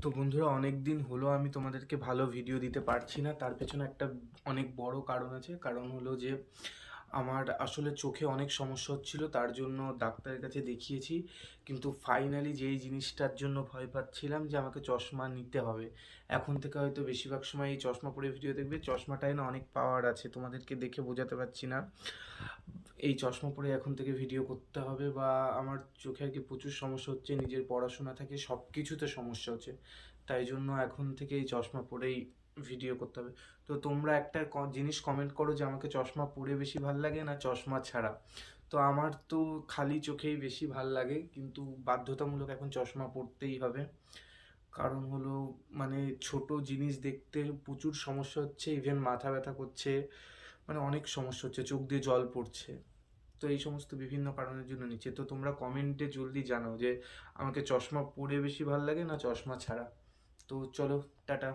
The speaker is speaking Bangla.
তো বন্ধুরা, অনেক দিন হলো আমি তোমাদেরকে ভালো ভিডিও দিতে পারছি না। তার পেছনে একটা অনেক বড় কারণ আছে। কারণ হলো যে আমার আসলে চোখে অনেক সমস্যা হচ্ছিল, তার জন্য ডাক্তারের কাছে দেখিয়েছি। কিন্তু ফাইনালি যেই জিনিসটার জন্য ভয় পাচ্ছিলাম যে আমাকে চশমা নিতে হবে, এখন থেকে হয়তো বেশিরভাগ সময় এই চশমা পরে ভিডিও দেখবে। চশমাটায় না অনেক পাওয়ার আছে, তোমাদেরকে দেখে বোঝাতে পারছি না। এই চশমা পরে এখন থেকে ভিডিও করতে হবে, বা আমার চোখে আর কি প্রচুর সমস্যা হচ্ছে, নিজের পড়াশোনা থেকে সব কিছুতে সমস্যা হচ্ছে। তাই জন্য এখন থেকে এই চশমা পরেই ভিডিও করতে হবে। তো তোমরা একটা জিনিস কমেন্ট করো যে আমাকে চশমা পরে বেশি ভাল লাগে না চশমা ছাড়া। তো আমার তো খালি চোখেই বেশি ভাল লাগে, কিন্তু বাধ্যতামূলক এখন চশমা পরতেই হবে। কারণ হলো মানে ছোট জিনিস দেখতে প্রচুর সমস্যা হচ্ছে, ইভেন মাথা ব্যথা করছে, মানে অনেক সমস্যা হচ্ছে, চোখ দিয়ে জল পড়ছে। তো এই সমস্ত বিভিন্ন কারণের জন্য নিচ্ছে। তো তোমরা কমেন্টে জলদি জানাও যে আমাকে চশমা পরে বেশি ভাল লাগে না চশমা ছাড়া। তো চলো, টাটা।